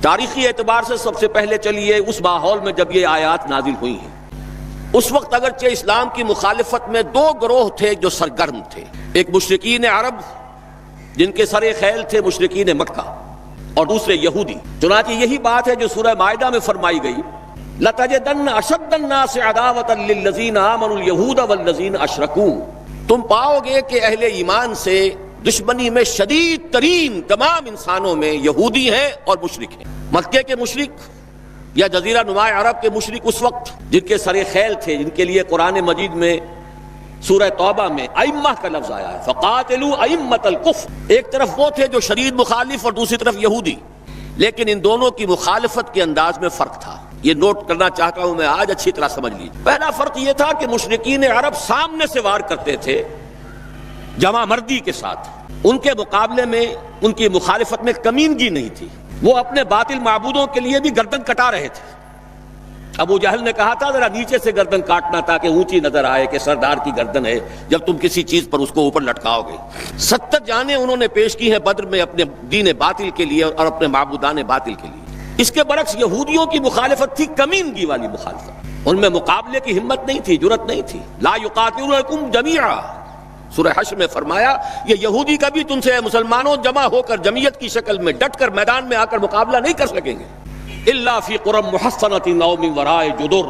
تاریخی اعتبار سے سب سے پہلے چلیے اس ماحول میں جب یہ آیات نازل ہوئی ہیں، اس وقت اگرچہ اسلام کی مخالفت میں دو گروہ تھے جو سرگرم تھے، ایک مشرکین عرب جن کے سر خیل تھے مشرکین مکہ، اور دوسرے یہودی۔ چنانچہ یہی بات ہے جو سورہ مائدہ میں فرمائی گئی، لَتَجِدَنَّ أَشَدَّ النَّاسِ عَدَاوَةً لِلَّذِينَ آمَنُوا الْيَهُودَ وَالَّذِينَ أَشْرَكُوا، تم پاؤ گے کہ اہل ایمان سے دشمنی میں شدید ترین تمام انسانوں میں یہودی ہیں اور مشرک ہیں۔ مکے کے مشرک یا جزیرہ نما عرب کے مشرک اس وقت جن کے سر خیل تھے، جن کے لیے قرآن مجید میں سورہ توبہ میں ائمہ کا لفظ آیا ہے، فقاتلوا ائمۃ الکفر، ایک طرف وہ تھے جو شدید مخالف اور دوسری طرف یہودی، لیکن ان دونوں کی مخالفت کے انداز میں فرق تھا۔ یہ نوٹ کرنا چاہتا ہوں میں آج، اچھی طرح سمجھ لیجیے۔ پہلا فرق یہ تھا کہ مشرکین عرب سامنے سے وار کرتے تھے جمع مردی کے ساتھ، ان کے مقابلے میں ان کی مخالفت میں کمینگی نہیں تھی، وہ اپنے باطل معبودوں کے لیے بھی گردن کٹا رہے تھے۔ ابو جہل نے کہا تھا ذرا نیچے سے گردن کاٹنا تاکہ اونچی نظر آئے کہ سردار کی گردن ہے جب تم کسی چیز پر اس کو اوپر لٹکاؤ گے۔ 70 جانیں انہوں نے پیش کی ہیں بدر میں اپنے دین باطل کے لیے اور اپنے معبودان باطل کے لیے۔ اس کے برعکس یہودیوں کی مخالفت تھی کمینگی والی مخالفت، ان میں مقابلے کی ہمت نہیں تھی، جرأت نہیں تھی۔ لا یقاتلونکم جمیعا، سورہ حشر میں فرمایا یہ یہودی کبھی تم سے مسلمانوں جمع ہو کر جمعیت کی شکل میں ڈٹ کر میدان میں آ کر مقابلہ نہیں کر سکیں گے، الا فی قرى محصنۃ او من وراء جدر،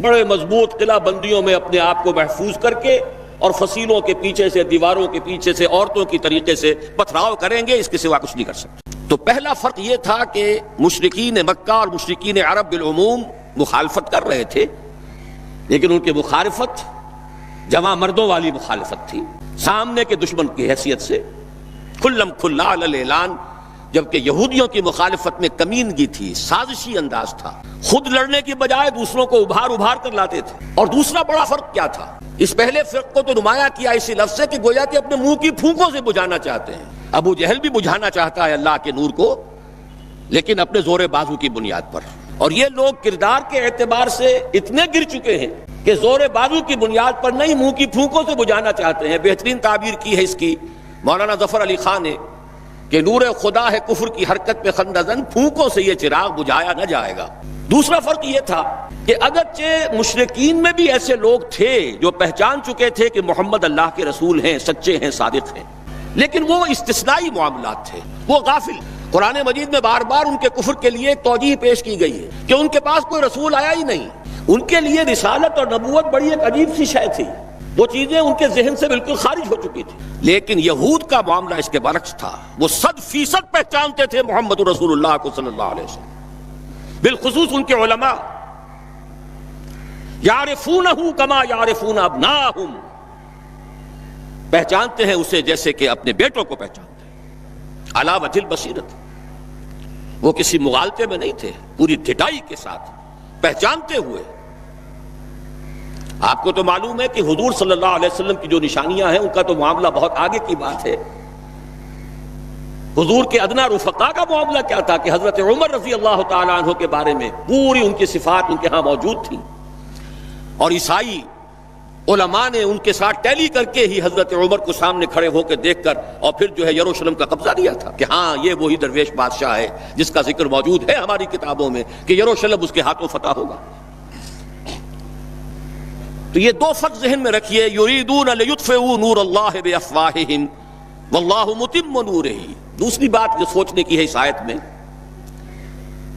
بڑے مضبوط قلعہ بندیوں میں اپنے آپ کو محفوظ کر کے اور فصیلوں کے پیچھے سے، دیواروں کے پیچھے سے، عورتوں کی طریقے سے پتھراؤ کریں گے، اس کے سوا کچھ نہیں کر سکتے۔ تو پہلا فرق یہ تھا کہ مشرکین مکہ اور مشرکین عرب بالعموم مخالفت کر رہے تھے، لیکن ان کی مخالفت جمع مردوں والی مخالفت تھی، سامنے کے دشمن کی حیثیت سے کھلم کھلا علی الاعلان، جبکہ یہودیوں کی مخالفت میں کمینگی تھی، سازشی انداز تھا، خود لڑنے کی بجائے دوسروں کو ابھار ابھار کر لاتے تھے۔ اور دوسرا بڑا فرق کیا تھا، اس پہلے فرق کو تو نمایاں کیا اسی لفظ سے کہ گویا کہ اپنے منہ کی پھونکوں سے بجھانا چاہتے ہیں۔ ابو جہل بھی بجھانا چاہتا ہے اللہ کے نور کو، لیکن اپنے زور بازو کی بنیاد پر، اور یہ لوگ کردار کے اعتبار سے اتنے گر چکے ہیں کہ زور بازو کی بنیاد پر نہیں، منہ کی پھونکوں سے بجھانا چاہتے ہیں۔ بہترین تعبیر کی ہے اس کی مولانا ظفر علی خان نے کہ نور خدا ہے کفر کی حرکت پہ خندہ زن، پھونکوں سے یہ چراغ بجھایا نہ جائے گا۔ دوسرا فرق یہ تھا کہ اگرچہ مشرکین میں بھی ایسے لوگ تھے جو پہچان چکے تھے کہ محمد اللہ کے رسول ہیں، سچے ہیں، صادق ہیں، لیکن وہ استثنائی معاملات تھے، وہ غافل۔ قرآن مجید میں بار بار ان کے کفر کے لیے ایک توجیہ پیش کی گئی ہے کہ ان کے پاس کوئی رسول آیا ہی نہیں، ان کے لیے رسالت اور نبوت بڑی ایک عجیب سی شے تھی، وہ چیزیں ان کے ذہن سے بالکل خارج ہو چکی تھی۔ لیکن یہود کا معاملہ اس کے برعکس تھا، وہ 100% پہچانتے تھے محمد رسول اللہ کو صلی اللہ علیہ وسلم، بالخصوص ان کے علماء، یعرفونہ کما یعرفون ابناءہم، پہچانتے ہیں اسے جیسے کہ اپنے بیٹوں کو پہچانتے ہیں، علی وجہ البصیرت، وہ کسی مغالطے میں نہیں تھے، پوری ڈٹائی کے ساتھ پہچانتے ہوئے۔ آپ کو تو معلوم ہے کہ حضور صلی اللہ علیہ وسلم کی جو نشانیاں ہیں ان کا تو معاملہ بہت آگے کی بات ہے۔ حضور کے ادنا رفقا کا معاملہ کیا تھا کہ حضرت عمر رضی اللہ تعالیٰ عنہ کے بارے میں پوری ان کی صفات ان کے ہاں موجود تھیں، اور عیسائی علماء نے ان کے ساتھ ٹیلی کر کے ہی حضرت عمر کو سامنے کھڑے ہو کے دیکھ کر اور پھر جو ہے یروشلم کا قبضہ لیا تھا کہ ہاں یہ وہی درویش بادشاہ ہے جس کا ذکر موجود ہے ہماری کتابوں میں کہ یروشلم اس کے ہاتھوں فتح ہوگا۔ تو یہ دو فرق ذہن میں رکھیے، یریدون لیطفئوا نور اللہ بافواہہم واللہ متم نورہ۔ دوسری بات جو سوچنے کی ہے اس آیت میں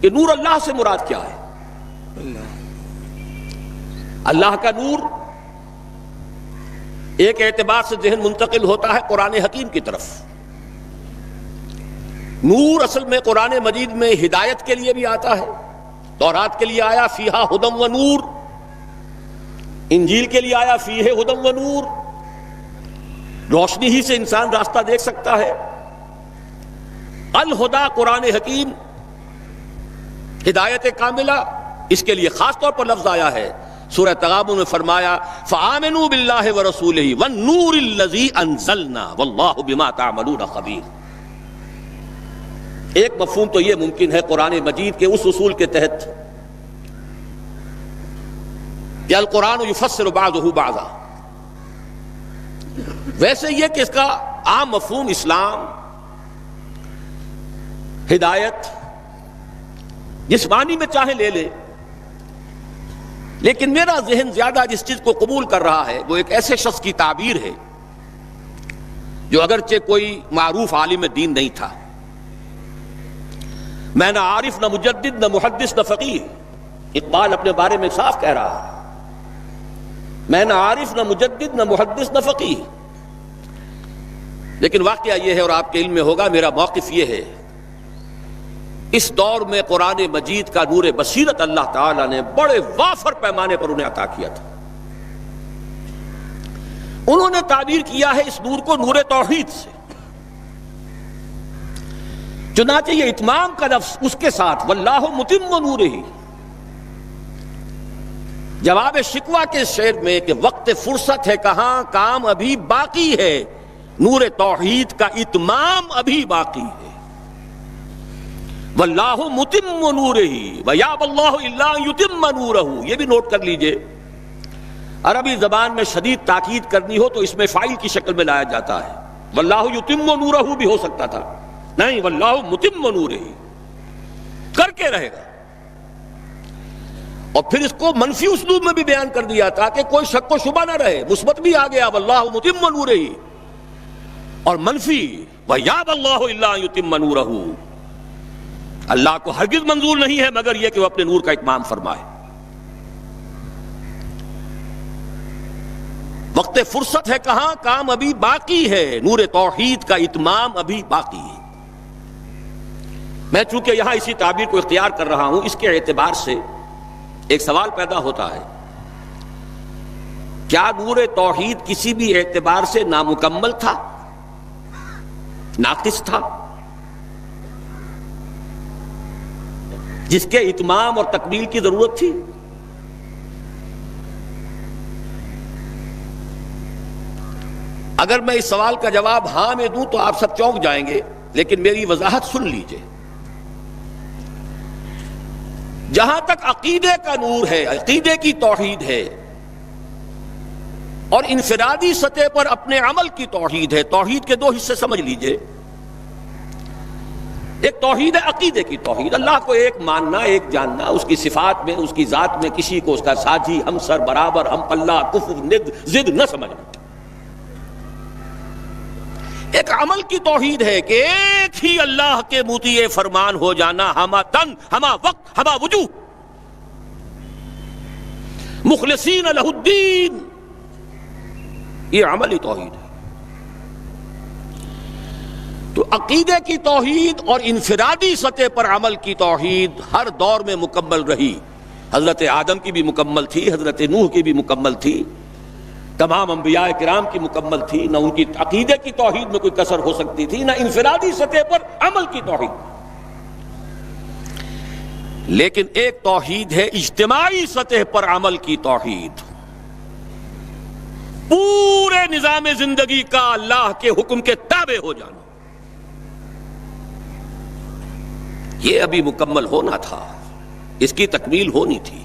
کہ نور اللہ سے مراد کیا ہے؟ اللہ کا نور ایک اعتبار سے ذہن منتقل ہوتا ہے قرآن حکیم کی طرف۔ نور اصل میں قرآن مجید میں ہدایت کے لیے بھی آتا ہے، تورات کے لیے آیا فیہا ہدی و نور، انجیل کے لیے آیا فیہ ہدی و نور، روشنی ہی سے انسان راستہ دیکھ سکتا ہے۔ الہدا قرآن حکیم، ہدایت کاملہ، اس کے لیے خاص طور پر لفظ آیا ہے۔ سورہ تغابن میں فرمایا فآمنوا باللہ ورسولہ والنور الذی انزلنا واللہ بما تعملون خبیر۔ ایک مفہوم تو یہ ممکن ہے قرآن مجید کے اس اصول کے تحت کہ القرآن یفسر بعضہ بعضا، ویسے یہ کہ اس کا عام مفہوم اسلام، ہدایت، جس معنی میں چاہے لے لے، لیکن میرا ذہن زیادہ جس چیز کو قبول کر رہا ہے وہ ایک ایسے شخص کی تعبیر ہے جو اگرچہ کوئی معروف عالم دین نہیں تھا، میں نہ عارف نہ مجدد نہ محدث نہ فقیہ، اقبال اپنے بارے میں صاف کہہ رہا ہے، میں نہ عارف نہ مجدد نہ محدث نہ فقیہ، لیکن واقعہ یہ ہے اور آپ کے علم میں ہوگا، میرا موقف یہ ہے، اس دور میں قرآن مجید کا نور بصیرت اللہ تعالیٰ نے بڑے وافر پیمانے پر انہیں عطا کیا تھا۔ انہوں نے تعبیر کیا ہے اس نور کو نور توحید سے، چنانچہ یہ اتمام کا لفظ اس کے ساتھ واللہ متم نورہ، جواب شکوہ کے شعر میں کہ وقت فرصت ہے کہاں، کام ابھی باقی ہے، نور توحید کا اتمام ابھی باقی ہے، واللہ متم نورہ ویابی اللہ الا ان یتم نورہ۔ یہ بھی نوٹ کر لیجئے، عربی زبان میں شدید تاکید کرنی ہو تو اس میں فاعل کی شکل میں لایا جاتا ہے، واللہ یتم نورہ بھی ہو سکتا تھا، نہیں واللہ متم نورہ، کر کے رہے گا۔ اور پھر اس کو منفی اسلوب میں بھی بیان کر دیا تاکہ کوئی شک و شبہ نہ رہے، مثبت بھی آ گیا واللہ متم نورہ، اور منفی ویابی اللہ الا ان یتم نورہ، اللہ کو ہرگز منظور نہیں ہے مگر یہ کہ وہ اپنے نور کا اتمام فرمائے۔ وقت فرصت ہے کہاں، کام ابھی باقی ہے، نور توحید کا اتمام ابھی باقی ہے۔ میں چونکہ یہاں اسی تعبیر کو اختیار کر رہا ہوں، اس کے اعتبار سے ایک سوال پیدا ہوتا ہے، کیا نور توحید کسی بھی اعتبار سے نامکمل تھا، ناقص تھا، جس کے اتمام اور تکمیل کی ضرورت تھی؟ اگر میں اس سوال کا جواب ہاں میں دوں تو آپ سب چونک جائیں گے، لیکن میری وضاحت سن لیجئے۔ جہاں تک عقیدے کا نور ہے، عقیدے کی توحید ہے، اور انفرادی سطح پر اپنے عمل کی توحید ہے، توحید کے دو حصے سمجھ لیجئے۔ ایک توحید ہے عقیدے کی توحید، اللہ کو ایک ماننا، ایک جاننا، اس کی صفات میں، اس کی ذات میں کسی کو اس کا ساجی، ہمسر، برابر، ہم پلہ، کفر، ند، ضد نہ سمجھنا۔ ایک عمل کی توحید ہے کہ ایک ہی اللہ کے مطیع فرمان ہو جانا، ہما تن، ہما وقت، ہما وجوہ، مخلصین لہ الدین، یہ عملی توحید ہے۔ تو عقیدے کی توحید اور انفرادی سطح پر عمل کی توحید ہر دور میں مکمل رہی، حضرت آدم کی بھی مکمل تھی، حضرت نوح کی بھی مکمل تھی، تمام انبیاء کرام کی مکمل تھی، نہ ان کی عقیدے کی توحید میں کوئی کسر ہو سکتی تھی، نہ انفرادی سطح پر عمل کی توحید۔ لیکن ایک توحید ہے اجتماعی سطح پر عمل کی توحید، پورے نظام زندگی کا اللہ کے حکم کے تابع ہو جانا، یہ ابھی مکمل ہونا تھا، اس کی تکمیل ہونی تھی۔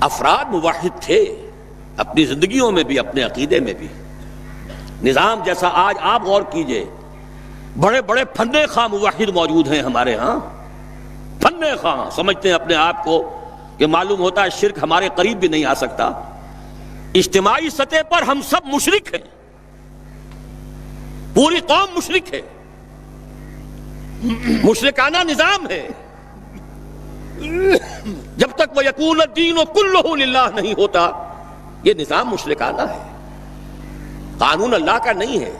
افراد موحد تھے اپنی زندگیوں میں بھی، اپنے عقیدے میں بھی۔ نظام جیسا آج آپ غور کیجئے، بڑے بڑے فن خواہ موحد موجود ہیں ہمارے ہاں، فن خواہ سمجھتے ہیں اپنے آپ کو کہ معلوم ہوتا ہے شرک ہمارے قریب بھی نہیں آ سکتا۔ اجتماعی سطح پر ہم سب مشرک ہیں، پوری قوم مشرک ہے، مشرکانہ نظام ہے۔ جب تک وہ یکون الدین کلہ للہ نہیں ہوتا، یہ نظام مشرکانہ ہے، قانون اللہ کا نہیں ہے۔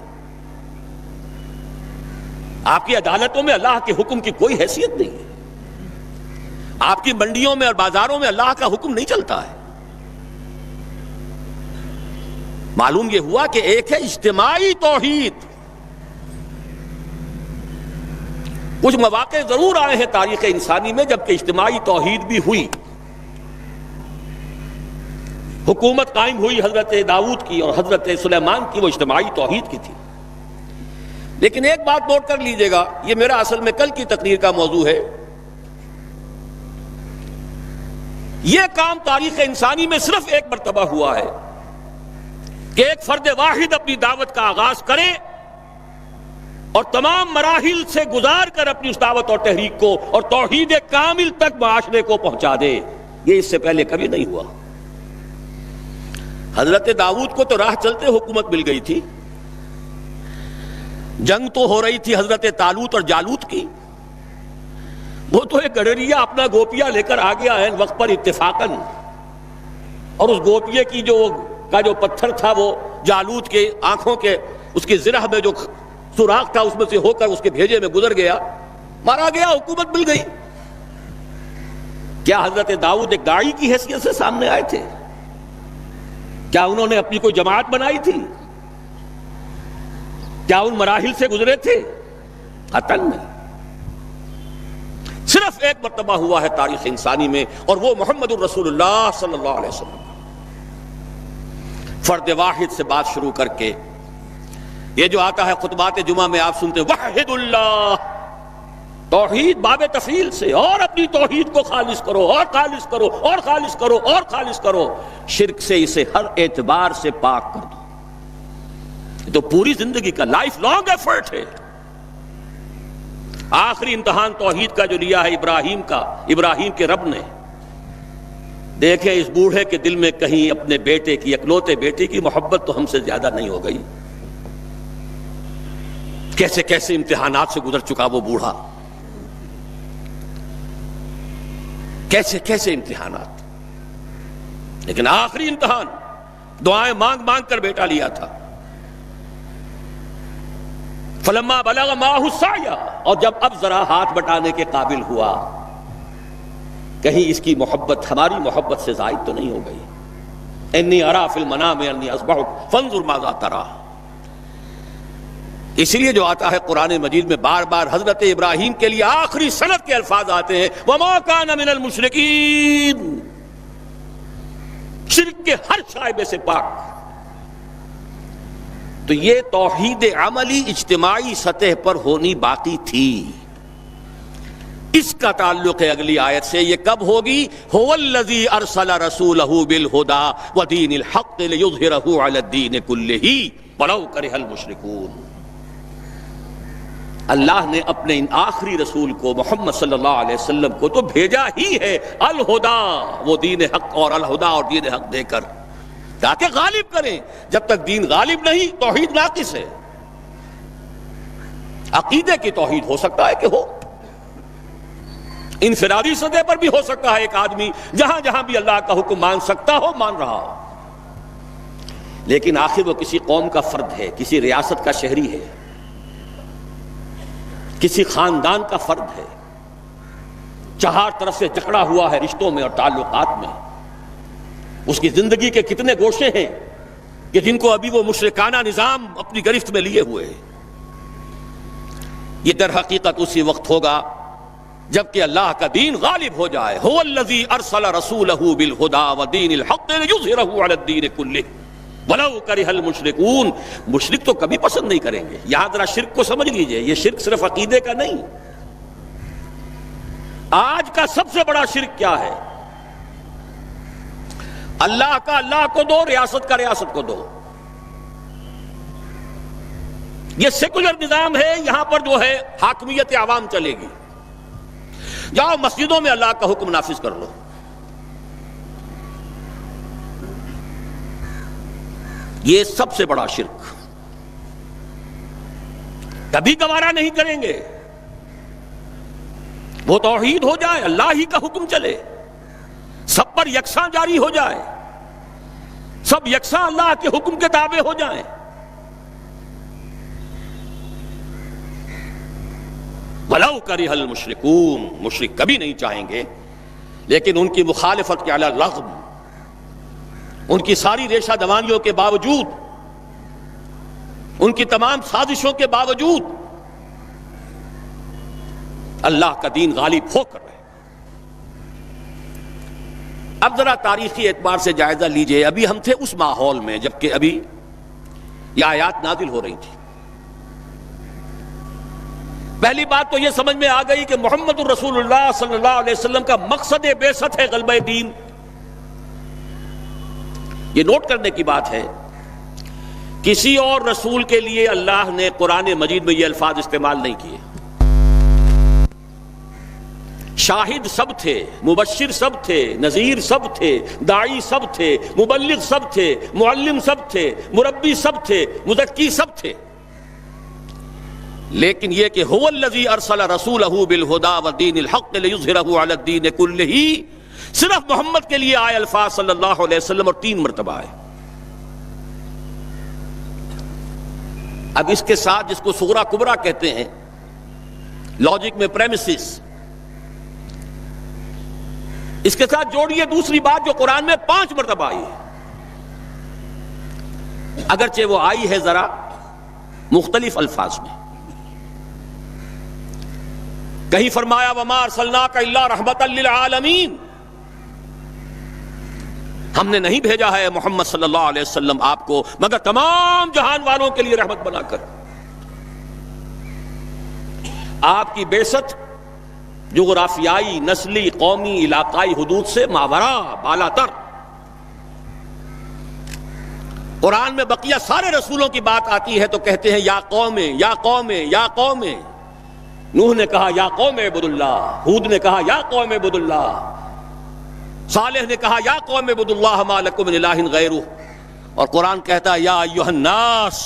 آپ کی عدالتوں میں اللہ کے حکم کی کوئی حیثیت نہیں ہے، آپ کی منڈیوں میں اور بازاروں میں اللہ کا حکم نہیں چلتا ہے۔ معلوم یہ ہوا کہ ایک ہے اجتماعی توحید۔ کچھ مواقع ضرور آئے ہیں تاریخ انسانی میں جبکہ اجتماعی توحید بھی ہوئی، حکومت قائم ہوئی حضرت داؤد کی اور حضرت سلیمان کی، وہ اجتماعی توحید کی تھی۔ لیکن ایک بات نوٹ کر لیجئے گا، یہ میرا اصل میں کل کی تقریر کا موضوع ہے، یہ کام تاریخ انسانی میں صرف ایک مرتبہ ہوا ہے کہ ایک فرد واحد اپنی دعوت کا آغاز کرے اور تمام مراحل سے گزار کر اپنی اس دعوت اور تحریک کو اور توحید کامل تک معاشرے کو پہنچا دے. یہ اس سے پہلے کبھی نہیں ہوا. حضرت داؤد کو تو راہ چلتے حکومت مل گئی تھی. جنگ تو ہو رہی تھی حضرت طالوت اور جالوت کی. وہ تو ایک گڈریا اپنا گوپیا لے کر آ گیا ہے وقت پر اتفاقاً, اور اس گوپیے کی جو پتھر تھا وہ جالوت کے آنکھوں کے اس کی زرہ میں جو سوراخ تھا اس میں سے ہو کر اس کے بھیجے میں گزر گیا, مارا گیا, حکومت مل گئی. کیا حضرت داؤد ایک داعی کی حیثیت سے سامنے آئے تھے؟ کیا انہوں نے اپنی کوئی جماعت بنائی تھی؟ کیا ان مراحل سے گزرے تھے؟ قطعاً نہیں. صرف ایک مرتبہ ہوا ہے تاریخ انسانی میں, اور وہ محمد الرسول اللہ صلی اللہ علیہ وسلم. فرد واحد سے بات شروع کر کے یہ جو آتا ہے خطبات جمعہ میں آپ سنتے وحد اللہ, توحید باب تفصیل سے, اور اپنی توحید کو خالص کرو اور خالص کرو اور خالص کرو اور خالص کرو, شرک سے اسے ہر اعتبار سے پاک کر دو. یہ تو پوری زندگی کا لائف لانگ ایفرٹ ہے. آخری امتحان توحید کا جو لیا ہے ابراہیم کے رب نے. دیکھیں اس بوڑھے کے دل میں کہیں اپنے بیٹے کی, اکلوتے بیٹے کی محبت تو ہم سے زیادہ نہیں ہو گئی. کیسے کیسے امتحانات سے گزر چکا وہ بوڑھا, کیسے کیسے امتحانات. لیکن آخری امتحان دعائیں مانگ مانگ کر بیٹا لیا تھا. فلما بلغ معه السعی, اور جب اب ذرا ہاتھ بٹانے کے قابل ہوا, کہیں اس کی محبت ہماری محبت سے زائد تو نہیں ہو گئی. انی ارا فی المنام انی اذبحک فانظر ماذا تری. اس لیے جو آتا ہے قرآن مجید میں بار بار حضرت ابراہیم کے لیے آخری سند کے الفاظ آتے ہیں وما کان من المشرکین, شرک کے ہر شائبے سے پاک. تو یہ توحید عملی اجتماعی سطح پر ہونی باقی تھی. اس کا تعلق ہے اگلی آیت سے. یہ کب ہوگی؟ هو الذی ارسل رسولہ بالہدی ودین الحق لیظہرہ علی الدین کلہ ولو کرہ المشرکون. اللہ نے اپنے ان آخری رسول کو محمد صلی اللہ علیہ وسلم کو تو بھیجا ہی ہے الہدا, وہ دین حق اور الہدا اور دین حق دے کر تاکہ غالب کریں. جب تک دین غالب نہیں توحید ناقص ہے. عقیدے کی توحید ہو سکتا ہے کہ ہو, انفرادی سطح پر بھی ہو سکتا ہے ایک آدمی جہاں جہاں بھی اللہ کا حکم مان سکتا ہو مان رہا ہو, لیکن آخر وہ کسی قوم کا فرد ہے, کسی ریاست کا شہری ہے, کسی خاندان کا فرد ہے, چہار طرف سے جکڑا ہوا ہے رشتوں میں اور تعلقات میں. اس کی زندگی کے کتنے گوشے ہیں کہ جن کو ابھی وہ مشرکانہ نظام اپنی گرفت میں لیے ہوئے ہیں. یہ در حقیقت اسی وقت ہوگا جبکہ اللہ کا دین غالب ہو جائے. هو الذی ارسل رسولہ بالہدی ودین الحق لیظہرہ علی الدین کلہ ولو کرہ المشرکون. مشرک تو کبھی پسند نہیں کریں گے. یہاں ذرا شرک کو سمجھ لیجئے, یہ شرک صرف عقیدے کا نہیں. آج کا سب سے بڑا شرک کیا ہے؟ اللہ کا اللہ کو دو, ریاست کا ریاست کو دو. یہ سیکولر نظام ہے, یہاں پر جو ہے حاکمیت عوام چلے گی. جاؤ مسجدوں میں اللہ کا حکم نافذ کر لو. یہ سب سے بڑا شرک. کبھی گوارا نہیں کریں گے. وہ توحید ہو جائے, اللہ ہی کا حکم چلے, سب پر یکساں جاری ہو جائے, سب یکساں اللہ کے حکم کے تابع ہو جائیں. وَلَوْ كَرِهَ الْمُشْرِكُونَ, مشرک کبھی نہیں چاہیں گے, لیکن ان کی مخالفت کے علی الرغم, ان کی ساری ریشہ دوانیوں کے باوجود, ان کی تمام سازشوں کے باوجود اللہ کا دین غالب ہو کر رہے. اب ذرا تاریخی اعتبار سے جائزہ لیجئے. ابھی ہم تھے اس ماحول میں جبکہ ابھی یہ آیات نازل ہو رہی تھی. پہلی بات تو یہ سمجھ میں آ گئی کہ محمد الرسول اللہ صلی اللہ علیہ وسلم کا مقصد بعثت ہے غلبہ دین. یہ نوٹ کرنے کی بات ہے کسی اور رسول کے لیے اللہ نے قرآن مجید میں یہ الفاظ استعمال نہیں کیے. شاہد سب تھے، مبشر سب تھے، نذیر سب تھے، داعی سب تھے، مبلغ سب تھے، معلم سب تھے، مربی سب تھے، مزکی سب تھے، لیکن یہ کہ هو الذی ارسل رسولہ بالہدی ودین الحق لیظہرہ علی الدین کلہ، صرف محمد کے لیے آئے الفاظ صلی اللہ علیہ وسلم اور 3 مرتبہ آئے. اب اس کے ساتھ جس کو صغرا کبرا کہتے ہیں لاجک میں پریمیسز، اس کے ساتھ جوڑیے دوسری بات جو قرآن میں 5 مرتبہ آئی ہے، اگرچہ وہ آئی ہے ذرا مختلف الفاظ میں. کہیں فرمایا وَمَا أَرْسَلْنَاكَ إِلَّا رَحْمَةً لِلْعَالَمِينَ، ہم نے نہیں بھیجا ہے محمد صلی اللہ علیہ وسلم آپ کو مگر تمام جہان والوں کے لیے رحمت بنا کر. آپ کی بعثت جغرافیائی، نسلی، قومی، علاقائی حدود سے ماورا، بالا تر. قرآن میں بقیہ سارے رسولوں کی بات آتی ہے تو کہتے ہیں یا قوم یا قوم یا قوم. نوح نے کہا یا قوم اعبدوا اللہ، ہود نے کہا یا قوم اعبدوا اللہ، صالح نے کہا یا قوم اعبدوا اللہ ما لکم من الہ غیرہ. اور قرآن کہتا ہے یا ایھا الناس،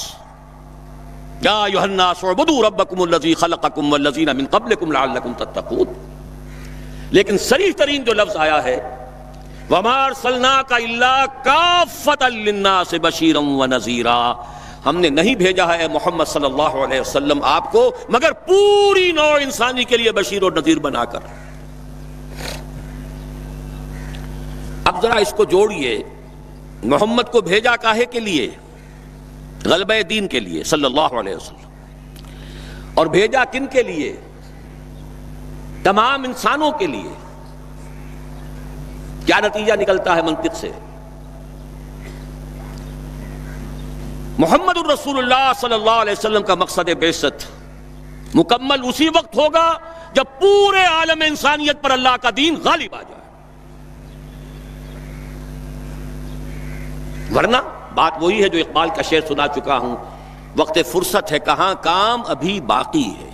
یا ایھا الناس اعبدوا ربکم الذی خلقکم والذین من قبلکم لعلکم تتقون. لیکن صریح ترین جو لفظ آیا ہے وما ارسلناک الا کافۃ للناس بشیرا ونذیرا، ہم نے نہیں بھیجا ہے محمد صلی اللہ علیہ وسلم آپ کو مگر پوری نوع انسانی کے لیے بشیر اور نذیر بنا کر. اب ذرا اس کو جوڑیے، محمد کو بھیجا کاہے کے لیے؟ غلبہ دین کے لیے صلی اللہ علیہ وسلم. اور بھیجا کن کے لیے؟ تمام انسانوں کے لیے. کیا نتیجہ نکلتا ہے منطق سے؟ محمد الرسول اللہ صلی اللہ علیہ وسلم کا مقصد بعثت مکمل اسی وقت ہوگا جب پورے عالم انسانیت پر اللہ کا دین غالب آ جائے. ورنہ بات وہی ہے جو اقبال کا شعر سنا چکا ہوں، وقت فرصت ہے کہاں کام ابھی باقی ہے،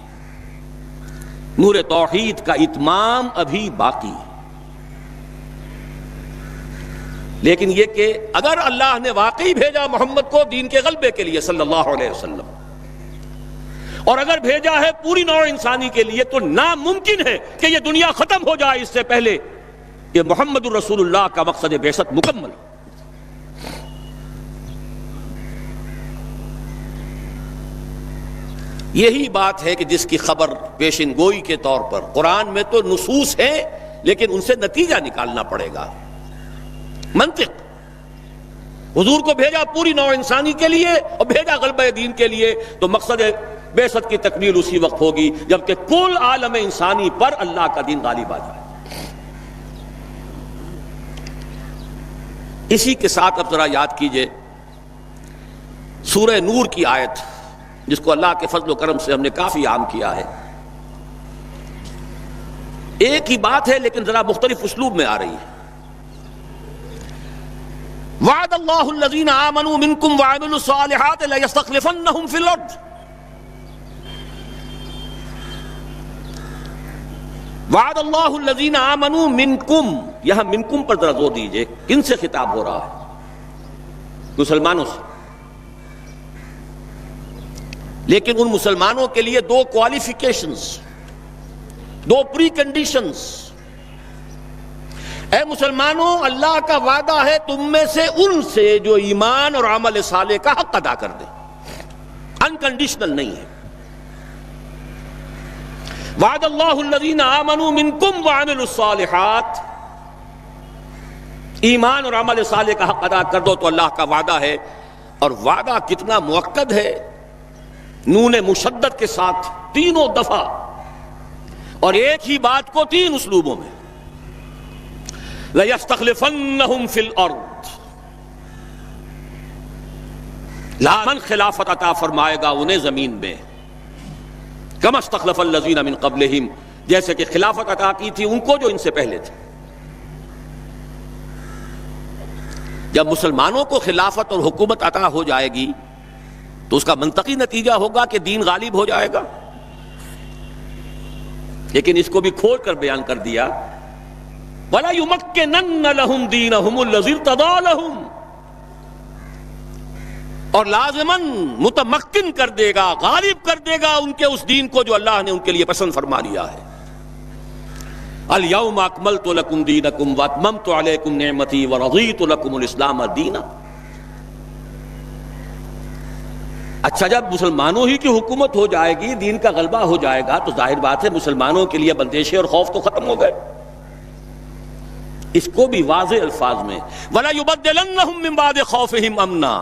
نور توحید کا اتمام ابھی باقی ہے. لیکن یہ کہ اگر اللہ نے واقعی بھیجا محمد کو دین کے غلبے کے لیے صلی اللہ علیہ وسلم، اور اگر بھیجا ہے پوری نوع انسانی کے لیے، تو ناممکن ہے کہ یہ دنیا ختم ہو جائے اس سے پہلے کہ محمد الرسول اللہ کا مقصد بعثت مکمل ہو. یہی بات ہے کہ جس کی خبر پیشن گوئی کے طور پر قرآن میں تو نصوص ہیں لیکن ان سے نتیجہ نکالنا پڑے گا. منطق، حضور کو بھیجا پوری نوع انسانی کے لیے اور بھیجا غلبہ دین کے لیے، تو مقصد بعثت کی تکمیل اسی وقت ہوگی جبکہ کل عالم انسانی پر اللہ کا دین غالب آ جائے. اسی کے ساتھ اب ذرا یاد کیجئے سورہ نور کی آیت جس کو اللہ کے فضل و کرم سے ہم نے کافی عام کیا ہے. ایک ہی بات ہے لیکن ذرا مختلف اسلوب میں آ رہی ہے. وعد اللہ الذین آمنوا منکم وعملوا الصالحات لیستخلفنہم فی الارض. وعد اللہ الذین آمنوا منکم، یہاں منکم پر ذرا زور دیجئے، کن سے خطاب ہو رہا ہے؟ مسلمانوں سے. لیکن ان مسلمانوں کے لیے 2 کوالیفیکیشنز، 2 پری کنڈیشنز. اے مسلمانوں، اللہ کا وعدہ ہے تم میں سے ان سے جو ایمان اور عمل صالح کا حق ادا کر دیں، انکنڈیشنل نہیں ہے. وعد اللہ الذین آمنوا منکم وعملوا الصالحات، ایمان اور عمل صالح کا حق ادا کر دو تو اللہ کا وعدہ ہے. اور وعدہ کتنا مؤکد ہے، نون مشدد کے ساتھ 3 دفعہ، اور ایک ہی بات کو 3 اسلوبوں میں. لَيَسْتَخْلِفَنَّهُمْ فِي الْأَرْضِ، لامن خلافت عطا فرمائے گا انہیں زمین میں. كَمَا اسْتَخْلَفَ الَّذِينَ مِن قَبْلِهِمْ، جیسے کہ خلافت عطا کی تھی ان کو جو ان سے پہلے تھے. جب مسلمانوں کو خلافت اور حکومت عطا ہو جائے گی تو اس کا منطقی نتیجہ ہوگا کہ دین غالب ہو جائے گا. لیکن اس کو بھی کھول کر بیان کر دیا وَلَا يُمَكِّنَنَّ لَهُمْ دِينَهُمُ الَّذِي ارْتَضَىٰ لَهُمْ، اور لازماً متمکن کر دے گا، غالب کر دے گا ان کے اس دین کو جو اللہ نے ان کے لیے پسند فرما لیا ہے. الْيَوْمَ أَكْمَلْتُ لَكُمْ دِينَكُمْ وَأَتْمَمْتُ عَلَيْكُمْ نِعْمَتِي وَرَضِيتُ لَكُمُ الْإِسْلَامَ دِينًا. اچھا، جب مسلمانوں ہی کی حکومت ہو جائے گی، دین کا غلبہ ہو جائے گا، تو ظاہر بات ہے مسلمانوں کے لیے بندشیں اور خوف تو ختم ہو گئے. اس کو بھی واضح الفاظ میں وَلَا يُبَدِّلَنَّهُم مِّن بَعْدِ خَوْفِهِمْ أَمْنًا،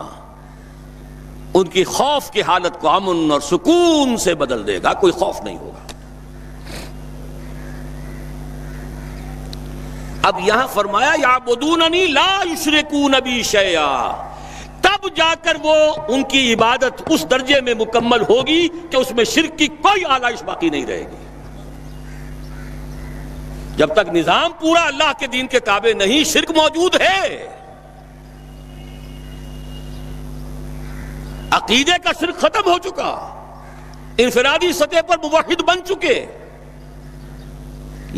ان کی خوف کی حالت کو امن اور سکون سے بدل دے گا، کوئی خوف نہیں ہوگا. اب یہاں فرمایا یعبدوننی لا یشرکون بی شیئا، تب جا کر وہ ان کی عبادت اس درجے میں مکمل ہوگی کہ اس میں شرک کی کوئی آلائش باقی نہیں رہے گی. جب تک نظام پورا اللہ کے دین کے تابع نہیں، شرک موجود ہے. عقیدے کا شرک ختم ہو چکا، انفرادی سطح پر موحد بن چکے.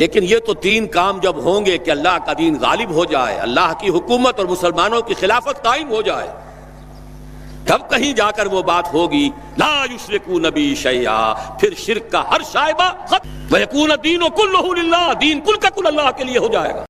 لیکن یہ تو تین کام جب ہوں گے کہ اللہ کا دین غالب ہو جائے، اللہ کی حکومت اور مسلمانوں کی خلافت قائم ہو جائے، تب کہیں جا کر وہ بات ہوگی لا یشرکون بی شیئا، پھر شرک کا ہر شائبہ ختم، وَيَكُونَ الدِّينُ كُلُّهُ لِلَّهِ، دین کل کا کل اللہ کے لیے ہو جائے گا.